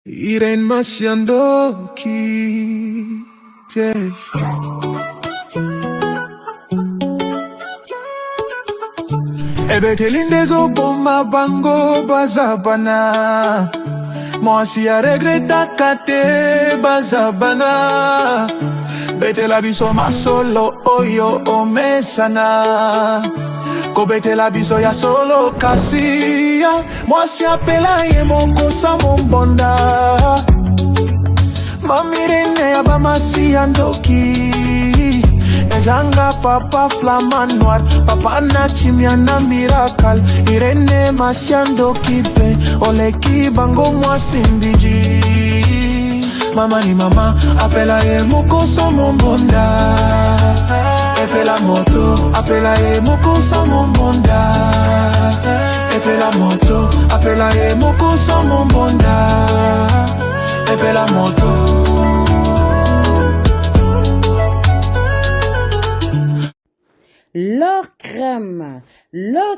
Irene Masiandoki. Ebetelinde zo bomba bango bazabana. Moi si a regretta kate bazabana. Betela biso masolo oyo omesana. Ko betela biso ya solo kasia. Moi si apela ye moko sa mombonda. Mamirene ya Masiandoki. Ezanga papa flamand noir, papa na chimiana miracle. Irene Masiandoki pe, oleki bango mwa simbiji. Mama ni mama, apela ye moko so mombonda. Epela moto, apela ye moko so mombonda. Epela moto, apela ye moko so mombonda. Epela moto. Leur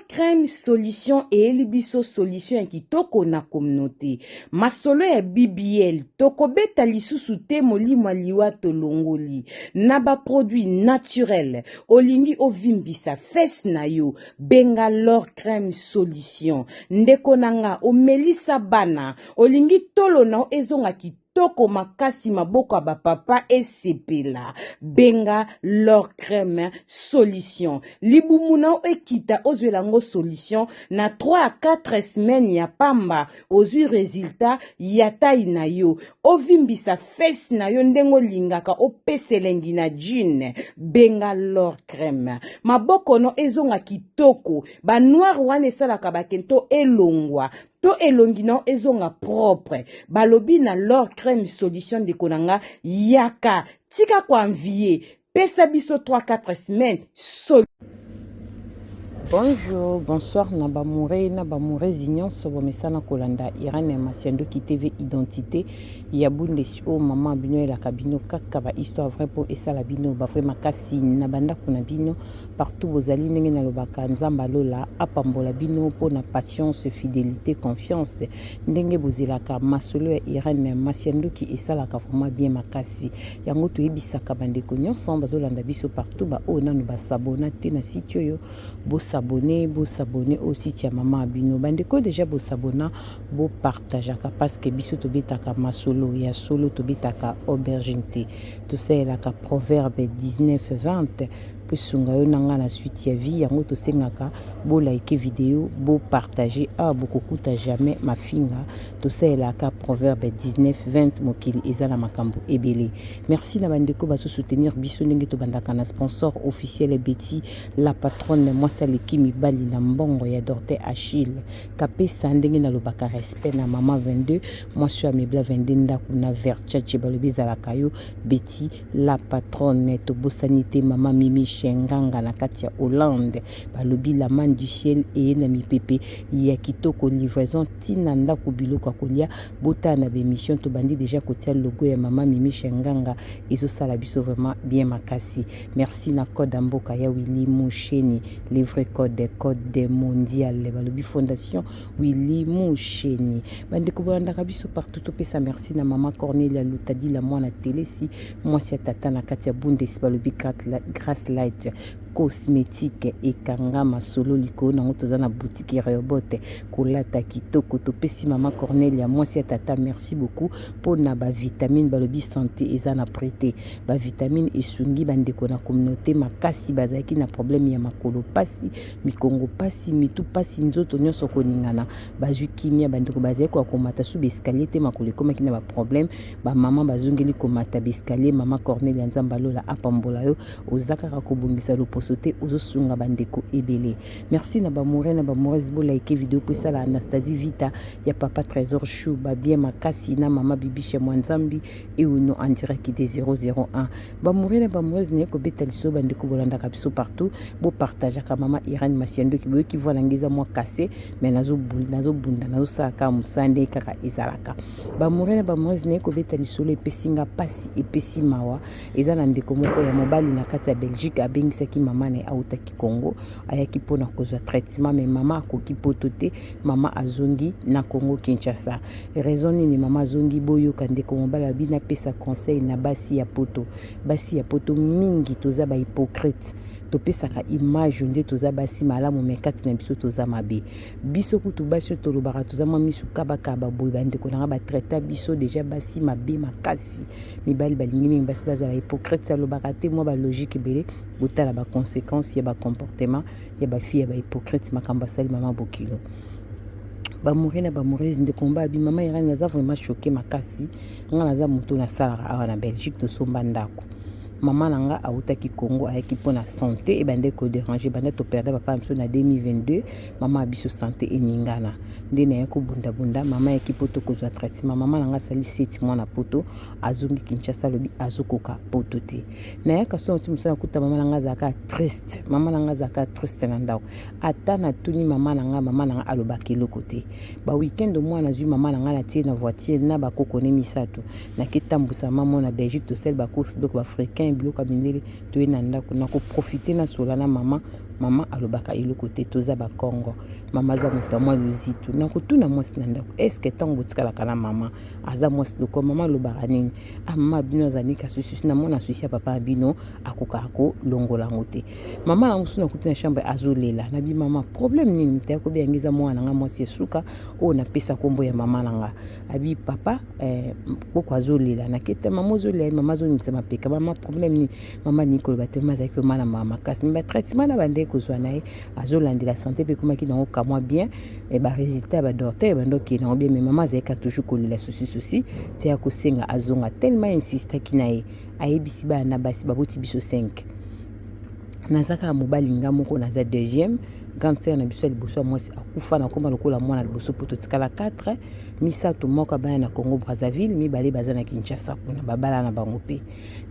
crème solution et elibiso solution qui toko na communauté. Masolo e BBL toko beta lisusu te moli maliwa tolongoli. Naba produit naturel. Olingi ovimbisa fes na yo. Benga leur crème solution. Ndeko nanga o melisa bana. Olingi tolo na ezonga ki toko makasi maboko ba papa esepela. Benga leur crème solution. Libumuna ekita ozwelango solution na 3 à 4 semaines ya pamba ozwi résultat ya tai na yo. Ovimbisa fes na yo ndengo lingaka opeselengi na jean. Benga leur crème. Maboko no ezonga kitoko. Ba noir wane salaka bakento elongwa. To elongino ezonga propre. Balobi na leur crème solution de konanga yaka. Tika kwa envier. Pesa biso 3-4 semaines. Bonjour, bonsoir, Nabamouré, Zignon, Sobomesana Kolanda, Irene Masiandoki TV Identité, Yabunde Sio, Maman Bino et la Cabino, Kakaba, Histoire vraie pour Essa la Bino, Bafre Makasi, Nabanda Kunabino, partout vos alliés, Nengenalobaka, Nzambalola, Apambola Bino, pour na patience, fidélité, confiance, Nenge Bozelaka, Masolo et Irene Masiandoki, Essa la Kafroma bien Makasi, Yangoto Ebisaka Bandekonyon, Samba Zolanda Biso partout, Ba O Nanu Basabona, Tena Sitio, s'abonner au site ya Maman Abino. Bandeko déjà bo s'abonner, bo partager parce que biso to betaka masolo ya solo to betaka aubergine. Tout ça la ka proverbe 19-20. Pusunga yo nanga na suite ya vie yango to sengaka bo like vidéo bo partager beaucoup kuta jamais ma finga to la ka proverbe 19-20 mokili ezala makambo ebele. Merci na bandeko ba soutenir biso ndenge to bandaka na sponsor officiel Betty la patronne moi saleki mibali na mbongo ya Dorte Achille kapesa ndenge na lobaka respect na mama 22 moi sur mebla 22 ndaku na verchache balobi zala kayo Betty la patronne to bosanité mama Mimi Nganga na katia Hollande balobi la man du ciel et na mipepe ya kitoko livraison tinanda kubiloko kolia bota na bémission to bandi déjà kotia logo ya mama Mimi Nganga ezo sala biso vraiment bien makasi. Merci na code mboka ya Willy Moucheni le vrai code mondial balobi fondation Willy Moucheni bandi ko banda biso partout to pesa. Merci na mama Cornelia Lutadi la mwana télé si moi si tata na katia bundes balobi grâce light cosmétique et kangama solo liko na ngotozana boutique Rehoboth kolata kitoko to pesi mama Cornelia moi si tata merci beaucoup pour na ba vitamine balobi santé ezana prêté ba vitamine esungi bandeko na communauté makasi bazaki na problème ya makolo pasi mikongo pasi mitu pasi nzoto nyonso koningana bazwi kimia bandeko bazaki ko komata sous escalier te makolo koma kina ba problème ba maman bazongeli komata escalier mama Cornelia nzambalola apambola yo ozaka kobongisa loposote ozosunga bandeko ebele. Merci na ba Morez bo like vidéo pour ça la Anastasie Vita ya papa Trésor Chou ba bien makasi na mama bibi chez Mwanzambi et uno en direct de 001 ba Morez ne ko betaliso bandeko bolanda kabiso partout bo partager ka mama Irene Masiandoki boyo ki vola ngeza moi cassé mais nazo bunda nazo saka musande kaka ezalaka ba Morez ne ko betaliso le pesinga pasi et pesi mawa ezana ndeko moko ya mobali na kati ya Belgique abengisaki mama na autaki Congo ayaki pona kozwa traitement mais mama akoki poto te mama azongi na Congo Kinshasa raison nini mama azongi boyoka ndeko mobala bina pesa conseil na basi ya poto mingi toza ba hypocrite topesaka image nde toza basi malamu mekati na biso toza mabe biso kutu basi tolobaka toza mwa misu kabakaba boye bandeko nanga batraita biso deja basi mabe makasi mibali balingi mingi basi baza ba hypocrite alobaka te mwa balogique ebele botala baconséquence ya bacomportement ya bafille ya bahypocrite makambo asali mama bokilo bamourir na bamoureuse ndeko mba abi mama irani naza vraiment choqué makasi nga naza moto nasalaka awa na Belgique tosomba ndako mama nanga autaki Congo ayaki pona santé e bande ko déranger bande to perdre papa mso na 2022 mama abiso santé eningana ndene yako bunda mama yaki poto kozwa traitement mama nanga sali 7 mois na poto azongi Kinshasa lobi azokoka poto te na yaka so nti musana kuta mama nanga zaka triste na ndako ata na tuni mama nanga alobaki lokote ba weekend moi na zui mama nanga na tie na voiture na bakokone misato na kitambusa mama na Belgique to sel ba course bloc africain biloko mindele to ena ndako na ko profiter na sola na mama alobaka iloko te toza ba Congo mama za moto mwa luzitu na kutuna mwasi na ndako est-ce que tango botikala kana mama aza mwasi loko mama alobaka nini mama bino zanika susu na mona susi ya papa bino akoka ko longola ngote mama na musu na kutuna chambre azolela na bi mama problème nini mta ko biangiza mwana nga mwasi suka o na pesa kombo ya mama nanga abi papa boko azolela na kete mama zolela mama zonitsa mapeka mama problème ni mama Nicole batema za ko mala mama kasi mba traitement na bande kozwa nae azolandela santé pe komaki na kamwa bien et ba résultat ba docteur ba ndoki na bien mais maman zeka toujours kolela souci tia ko senga azonga tellement insista kinae ayebisi ba na basi baboti biso 5 nazaka mobali nga moko naza deuxième grande sœur na biso liboso mwasi akufa na komba lokola mwana liboso poto tikala 4 misato moko bana na Congo Brazzaville mibale baza na Kinshasa kuna babala na bango pe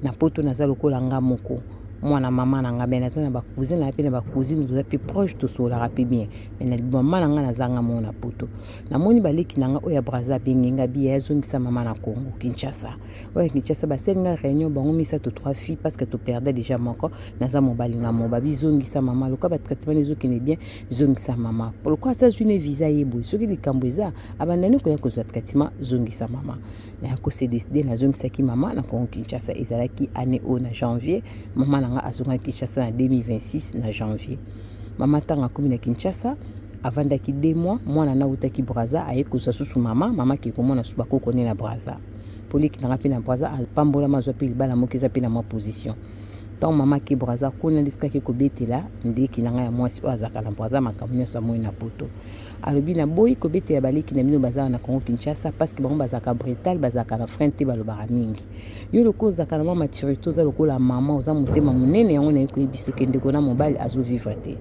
na poto naza lokola nga moko mwana mama nanga ben na ba cousine na pe na ba cousine toza pe proche to sola rapi bien mais na mama nanga nazanga mona poto na moni baleki nanga oya Brazzaville ngenga bi yazongisa mama na Congo Kinshasa oya Kinshasa ba senga réunion bango misa to 3 filles parce que to perdait déjà moko naza mobali nga moba bizongisa mama loka ba traitement les autres qui bien zongisa mama pourquoi ça une visa yebo soki likambo eza abandani ko ya ko traitement zongisa mama na ko se décider na zongisa ki mama na Congo Kinshasa ezalaki année au na janvier mama nanga azonga Kinshasa na 2026 na janvier mama tanga komi na Kinshasa avandaki 2 mois mwana na utaki Brazza ayekoza susu mama ki komona suba ko kone na Brazza poliki nanga pe na Brazza pambola mazwa pe libala mokiza pe na ma position tant mama ki Brazza kona diska ki kobetela ndeki nanga ya mwasi azaka na Brazza makamnya sa moyi na poto alobi na boy kobete ya baleki na mino bazana na Congo Kinshasa parce que bango bazaka brutal bazaka na frente balobaka mingi yo loko zaka na maturité za lokola mama oza motema munene yango na yeko biso kende kona mobile azo vivre te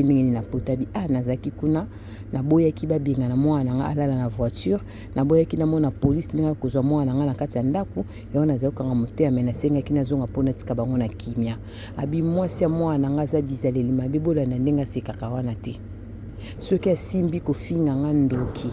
ndenge na potabi nazaki kuna na boya ki babenga na mwana nga alala na voiture na boya ki na mona police ndenge kozwa mwana nga na kati ya ndako yango nazaki kanga motema mais nasenga ki nazonga pona tika bango na kimia abi mwasi ya mwana nga za bizaleli mabibola na ndenga sekaka wana te soki asimbi kofinga nga ndoki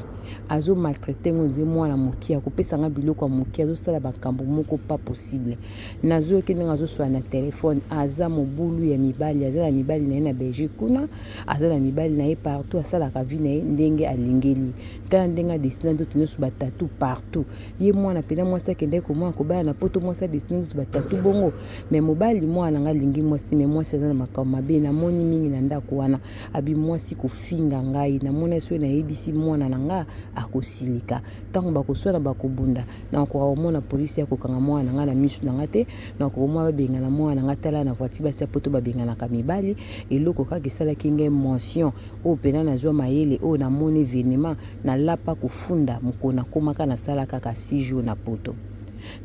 azo maltraiter ngonze mwana mokia kopesa nga biloko mokia azo sala bakambo moko pas possible nazo kende ngazo swa na téléphone aza mobulu ya mibali aza na mibali na Belgique kuna aza na mibali na partout asala ka vie na ndenge alingeli tala ndenga destination to tunosu batatu partout ye mwana pena mwasa kende ko mwana ko bana na poto mwasa destination to batatu bongo mais mobali mwana nga lingi mwasi mais mwasi aza na makambo mabe na moni mingi na ndako wana abi mwasi kofinga ngai na mona so na yebisi mwana nanga akosilika tango bakoswana bakobunda na ko mona police ya kokanga mwana nga na misu nanga te na ko mwa babenga na mwana nga tala na voiture basi poto babenga na kamibali eloko kaka sala kinga mention o pena na zwa mayele o na moni événement na lapa kufunda mukona komaka na sala kaka 6 jours na poto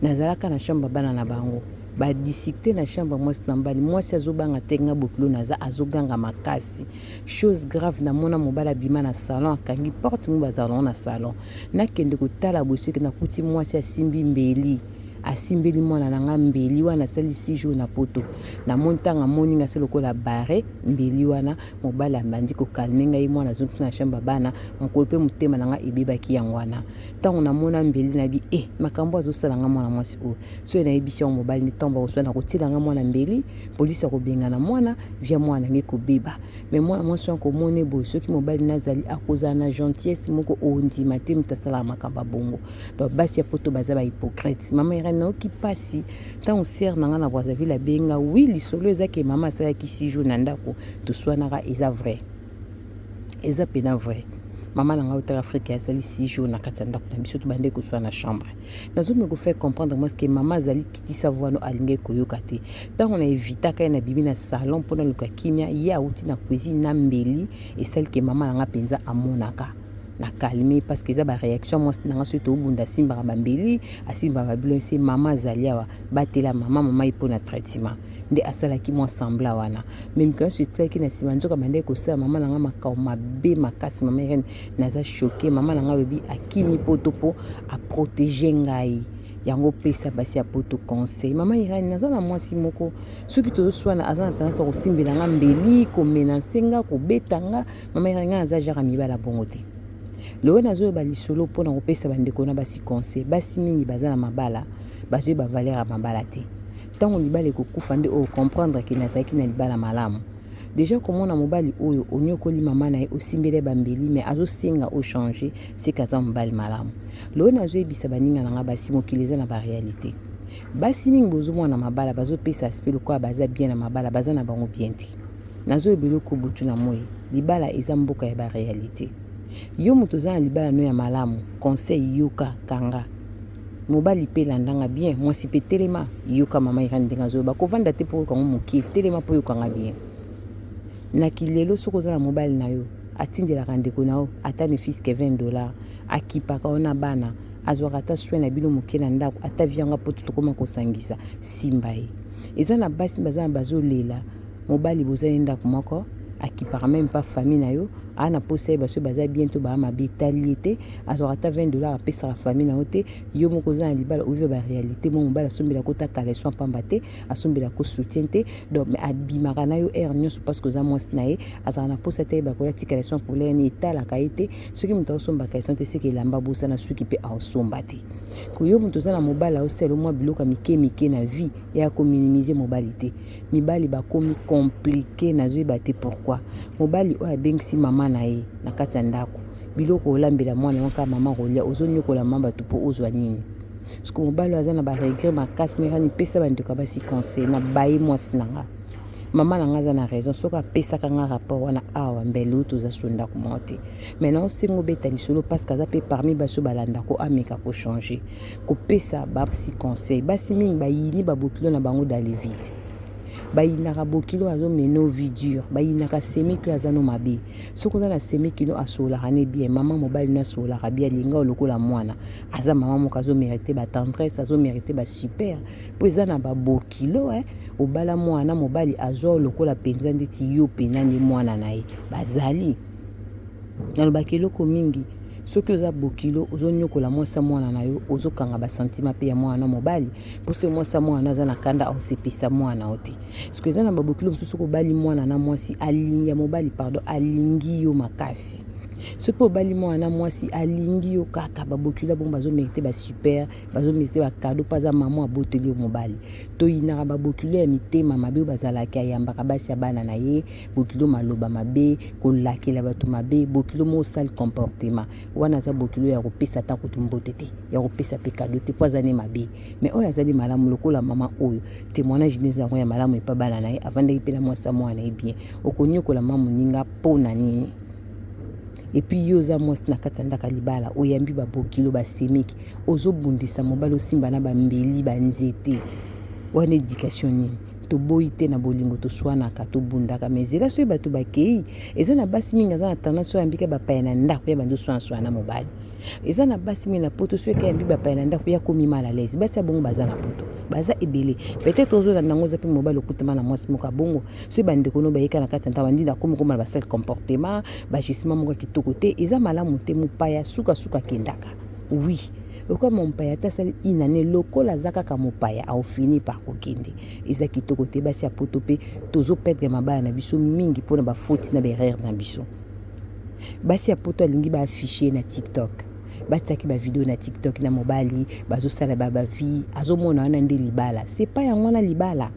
nazalaka na chambre bana na bango ba discuter na chambre mwasi nambali mwasi azobanga tenga bokilo naza azoganga makasi chose grave na mona mobala bima na salon akangi porte mu bazalon na salon nakende kotala bosiki na kuti mwasi asimbi mbeli asimbeli mwana nanga mbeli wana sali 6 jours na poto na montanga moninga se lokola bare mbeli wana mobali ambandi ko calmer ngai mwana zonti na chambre bana mkolpe mutema nanga ebebaki yangwana tango na mona mbeli na bi makambo azosala nga mwana mwasi o so na ebisi ya mobali ni tomba oswa na kotila nga mwana mbeli polisi akobenga na mwana via mwana nge kobeba mais mwana mwasi ko mone bo soki mobali nazali akoza na gentillesse moko ondima te mutasala makamba bongo donc basi ya poto baza ba hypocrite mama irene na ki pasi tango ser nanga na Brazzaville la benga oui lisolo ezake mama asala ki 6 jours na ndako to swanaka eza vrai eza pena vrai mama nanga utara Afrique azali 6 jours na kati ya ndako na biso to bande ko swa na chambre nazo me ko faire comprendre moi que mama azali kiti savoir no alinge koyoka te tango na evita ka na bibi na salon pona luka kimia ya uti na cuisine na mbeli et celle que mama nanga penza amonaka na calmer parce que ça ba réaction moi nanga surtout bunda simba bambeli asimba babilo c'est mama zalia batela mama ipona traitement nde asala ki moi sembla wana même quand je suis qui na simanzo kama ndeko sa mama nanga makao mabe makasi mama irene naza choqué mama nanga lobi akimi potopo a protéger ngai yango pesa basi ya poto conseil mama irene naza na mwasi moko soki to swana azana tendance ko simbela nga mbeli ko menacer nga ko betanga mama irene aza jara mibala bongo te lo nazo ba lisolo pona kopesa bandeko na basi conseil basi mingi baza na mabala bazo ba valeur ya mabala te tango libala ekokufa nde o comprendre que nazaki na libala malamu déjà komona mobali oyo onyokoli mama na ye osimbele bambeli mais azosenga o changer c'est kaza mobali malamu lo nazo ebisa baninga nanga basi mokileza na ba réalité basi mingi bozo mwana mabala bazo pesa aspect lokwa baza bien na mabala baza na bango bien te nazo ebelo ko butu na moyi libala eza mboka ya ba réalité yo muto za libala no ya malamu conseil yoka kanga mobali pe landanga bien mwasi pe telema yoka mama irande ngazo ba kovanda te pour kango moki telema po yoka nga bien na kilelo soko za na mobali na yo atindela kandeko nao ata ne fils que $20 akipaka ona bana azwaka ta soin na bino moke na ndako ata vianga poto tokoma kosangisa simbai eza na basi bazana bazolela mobali bozali ndako moko akipaka même pas famille na yo ana posa baso baza bientôt ba ma betaliete azorata $20 a pesa la famille na ote yo moko za libala ouvre ba réalité mo mobala sombela kota kala soin pambate asombela ko soutien te donc mais abimaka na yo nyonso parce que za mwasi na ye azana posa te ba kola tikala soin pour les état la kaite ce qui muto somba ka santé c'est que lamba bosa na suki pe a somba te ko yo muto za na mobala o selo mo biloka mike na vie ya ko minimiser mobalité mibali ba komi compliqué na zo ba te pourquoi mobali o abengsi mama na ye na kati ya ndako biloko olambela mwana wanka mama rolia ozonyokola mamba tupo ozwa nini siko mobali aza na ba regret makasi merani pesa bandeko basi conseil na baye mwasi nanga mama nanga aza na raison soka pesa kanga rapport wana awa mbele toza sonda ko monter maintenant osengo beta lisolo parce que aza pe parmi baso balanda ko ameka ko changer ko pesa basi conseil basi mingi bayini babokilo na bango d'aller vite bayinaka bokilo azo meno vie dure bayinaka semiki azano mabe soko za na semiki no asola ne bien mama mobali na sola bien linga lokola mwana aza mama moko azo mériter ba tendresse azo mériter ba super poza na ba bokilo obala mwana mobali azo lokola penza ndeti yo pena ni mwana nae bazali na bakilo ko mingi soki oza bokilo ozonyokola mwasa mwana na yo ozokanga ba sentiment pe ya mwana mobali pose mwasa mwana aza na kanda osepisa mwana ote soki eza na babokilo mosusu ko bali mwana na mwasi alingi ya mobali pardon alingi yo makasi soki obali mwana mwasi alingi yo kaka babokilo bon bazo mériter ba super bazo mériter ba cadeau paza maman aboteli yo mobali to inaka babokilo ya mitema mabe bazalaki ayambaka basi ya bana na ye bokilo maloba mabe kolakela bato mabe bokilo mo sale comportement wana za bokilo ya kopesa ta kutumbote te ya kopesa pe cadeau te poza ne mabe mais oyo azali malamu lokola mama oyo témoignage neza ya malamu epa bana na ye avanda ipela mwasa mwana ye bien okonyokola mama ninga pona nini et puis yoza mwasi na kati ndaka libala oyambi babokilo basemiki ozobundisa mobali osimba na bambeli banzete wana éducation nini toboyi te na bolingo toswanaka tobundaka mais zela soki bato bakei eza na basi mingi aza na tendance oyo yambika bapaya na ndako ya bando swana mobali eza na basi mingi na poto soki yambi bapaya na ndako ya komi mal à l'aise basi ya bongo baza na poto baza ebele peut-être ozolanda nango za mpe mobali okutama na mwasi moko bongo soki bandeko no bayeka na kati ya ndako bandinda komokoma na basale comportement bagisement moko kitoko te eza malamu te mopaya suka kendaka oui Pourquoi mon paya ta sali inane lokola zakaka mopaya a fini par kokende. Eza kitoko te basi ya poto pe tozo perdre mabala na biso mingi pona ba faute na berere na biso. Basi ya poto alingi ba afficher na TikTok. Bataki ba vidéo na TikTok na mobali bazo sala ba vie azomona wana nde libala. C'est pas yango na libala.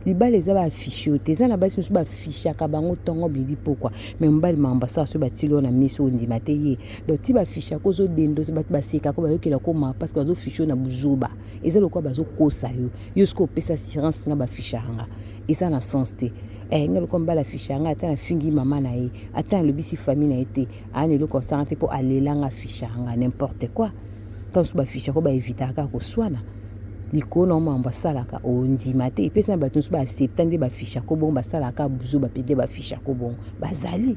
Libala eza ba afficher te eza na basi musu ba afficher ka bango tongo bidi pourquoi mais mbali mambasa so batilo na miso ndima te ye donc ti ba afficher ko zo dendo se bat baseka ko ba yokela ko ma parce que bazo afficher na buzuba eza lokwa bazo kosa yo sko pesa assurance nga ba afficher nga eza na sens te ngelo ko mbala afficher nga ata na fingi mama na ye ata le bisi famille na été ani le ko santé pour aller là nga afficher nga n'importe quoi tant so ba afficher ko ba éviter ka ko swana likona mamba salaka ondima te epesi na bato mosusu baaccepta nde bafisha ko bongo basalaka buzu bapede bafisha ko bongo bazali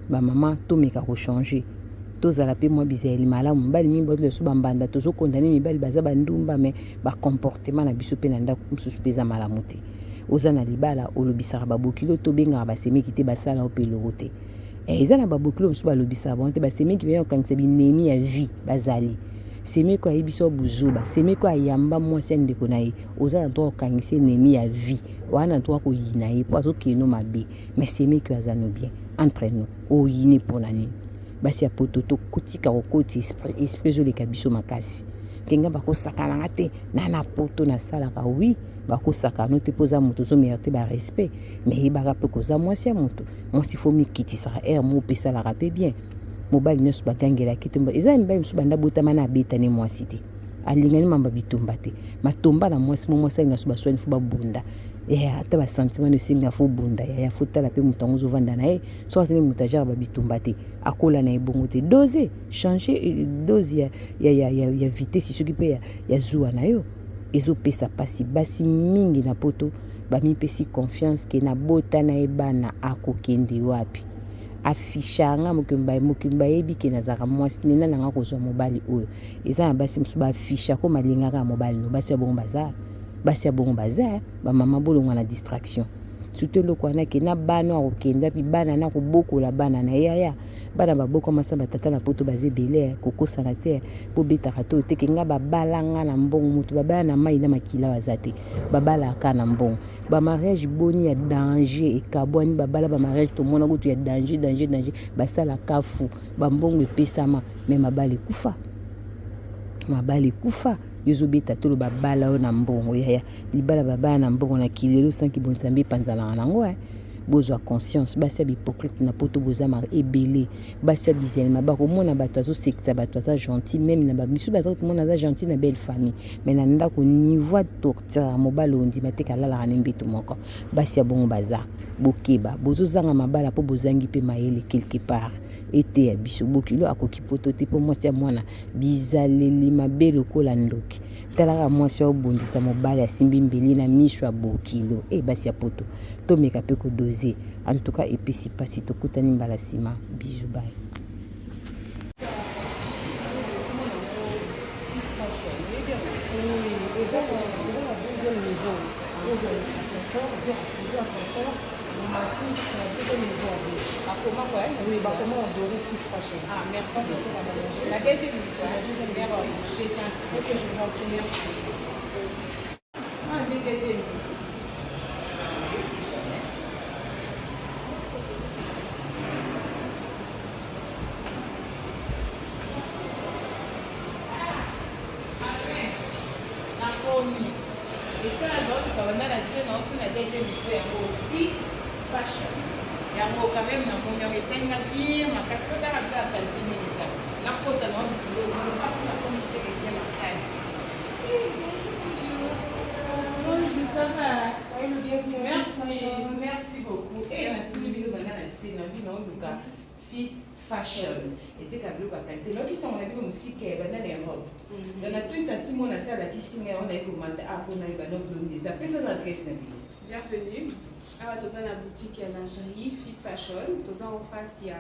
bamama tomeka kochange tozala mpe mwa bizali malamu mibali mingi bato leso bambanda tozokondane mibali baza bandumba me bacomportement na biso mpe na ndako mosusu mpe eza malamu te oza na libala olobisaka babokilo tobengaka basemeki te basala o mpe eloko te eza na babokilo mosusu balobisaka bango te basemeki mpe okanisa binemi ya vie bazali seme ko ayibiso buzuba seme ko ayamba mwasi ndeko na ye oza na droit okangisa ennemi ya vie wana droit ko yina ye po azokeno mabe mais seme ko azano bien entre nous oyine pona nini basi ya poto to kotika kokoti esprit zoleka biso makasi kenga bakosakananga te nana poto na salaka oui bakosakana te poza moto ozomérite barespect mais yebaka mpe koza mwasi ya moto mwasi fo mikitisaka ere mo opesalaka mpe bien mobali nyonso bagangelaki te eza mibali mosusu banda botama na abetani mwasi te alingani mamba bitumba te matomba na mwasi mo mwasi alinga so baswani fo babunda ata basentiment no esenga fo bunda ya fo tala mpe moto yango ozovanda na ye so aseni moto ajara babitumba te akola na ye bongo te dose changer dose ya vitesse soki mpe ya zuwa na yo ezopesa pasi basi mingi na poto bamipesi confiance ke na bota na ye bana akokende wapi afishanga mokimba yebi ke nazaka mwasi nena nanga kozwa mobali oyo eza na basi mosusu baafisha ko malingaka mobali no basi ya bongo baza bamama bolongwa na distraction surtout eloko wana ke na bana akokenda mpe bana na kobokola bana na yaya bana baboko masa batata na poto baza ebele kokosana te bobetaka to te ke nga babalanga na mbongo moto babala na mai na makila baza te babalaka na mbongo bamariage boni ya danger ekabwani babala bamariage tomona kutu ya danger basala kafu bambongo epesama me mabali kufa yozobeta tolo babala oyo na mbongo yaya libala babala na mbongo na kilelo sanki bonsambi panzalanga nango bozwa conscience basi ya bihypocrite na poto bozama ebele basi ya bizelema bakomona bato azosekisa bato aza gentil même na bamisu baza komona aza gentil na belle famille mais na ndako niveau torture mobali ondima te kalalaka ne mbeto moko basi ya bongo baza bokeba bozozanga mabala mpo bozangi mpe mayele quelque part ete ya biso bokilo akoki poto te mpo mwasi ya mwana bizaleli mabe lokola ndoki talaka mwasi ya obundisa mobali asimbi mbeli na miso ya bokilo basi ya poto tomeka mpe kodoze en tout cas epesi pasi tokutani mbala nsima bizu bye Oui, bah comment on doit Fils Fashion. Ah, merci beaucoup. La deuxième fois, c'est gentil. Ok, je vous en prie, merci. Ah, deuxième. Fils Fashion. Il y a quand même un bon signature, ma casquette à la qualité militaire. La faute à l'homme, le passe la commission est bien ma classe. Bonjour, ça va? Soyez le bienvenu. Merci beaucoup. Et on a tous les vidéos maintenant à c'est dans le cas Fils Fashion. Et t'es qu'à la qualité. Là, qui sont on a vu aussi qu'il y a des robes. On a tout un petit monde à ça, la qui signe, on a eu le matin, on a eu le blond des appels, ça l'adresse. Bienvenue. Alors, dans la boutique lingerie Fils Fashion, en face il y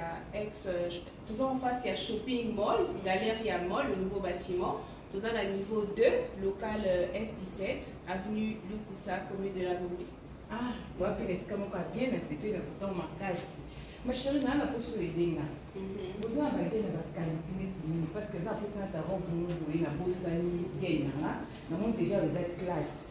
a Shopping Mall, Galeria Mall, le nouveau bâtiment. Dans le niveau 2, local S17, avenue Lukusa, commune de la Gombe. Ah, bon, puis est-ce que moi bien, c'est plus le bouton ma case. Ma chérie, on a posé les dégâts. Vous avez un peu de qualité parce que dans tout ça, tu as rencontré la bosse gagne. Nous avons déjà les classes.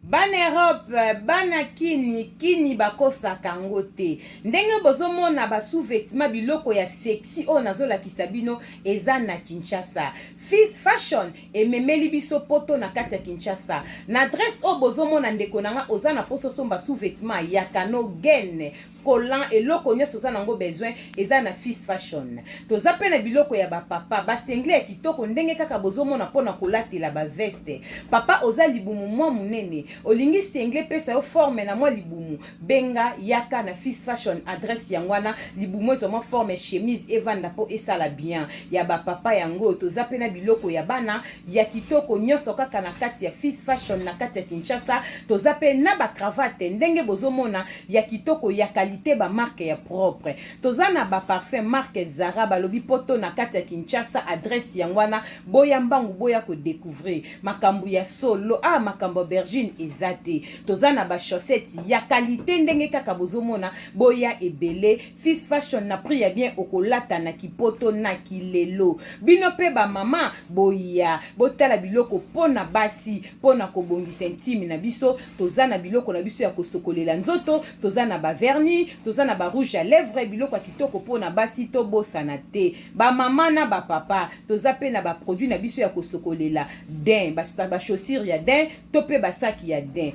Bana Europe, bana kini bakosaka ngo te. Ndenge bozomona ba sous-vêtements biloko ya sexy o nazolakisa bino eza na Kinshasa. Fist Fashion ememeli biso poto na kati ya Kinshasa. Na adresse o bozomona ndeko nanga oza na poso somba sous-vêtements ya kano gene. Collant et loko nyonso za nango besoin eza na Fist Fashion. Toza pe na biloko ya ba papa ba sengle ya kitoko ndenge kaka bozomona pona kolatela ba veste. Papa oza libumu mwa munene. Olingi sengle pesa yo forme na mwa libumu. Benga yaka na Fist Fashion adresse yangwana libumu zo mwa forme chemise evanda po esala bien. Ya ba papa yango toza pe na biloko ya bana ya kitoko nyonso kaka na kati ya Fist Fashion na kati ya Kinshasa. Toza pe na ba cravate ndenge bozomona ya kitoko ya ba marque ya propre. Tozana ba parfum marque Zara balobi poto na kati ya Kinshasa adresse yangwana boya mbangu boya ko découvrir makambu ya solo makambu aubergine ezate. Tozana ba chaussettes ya qualité ndenge kaka bozomona boya ebele. Fist Fashion na prix ya bien okolata na kipoto na kilelo. Bino pe ba mama boya botala biloko pona basi pona kobongisa intime na biso. Tozana biloko na biso ya kosokolela nzoto. Tozana ba vernis tozana ba rouge à lèvres biloko kitoko pona basi to bosana te ba mama na ba papa toza pe na ba produit na biso ya kosokolela din ba chaussures ya din to pe ba sac ya din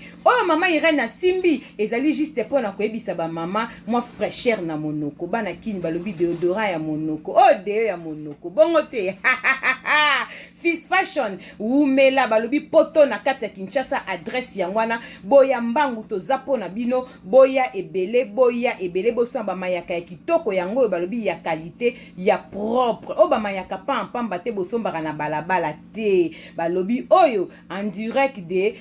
mama Irene na simbi ezali juste pona koyebisa ba mama moi fraîcheur na monoko bana kini balobi déodorant ya monoko deo ya monoko bongo te Fist Fashion umela balobi poto na kati ya Kinshasa adresse yangwana boya mbangu toza pona bino boya ebele boso ba mayaka ya kitoko yango balobi ya qualité ya propre ba mayaka pamba te boso mbaka na balabala te balobi oyo en direct de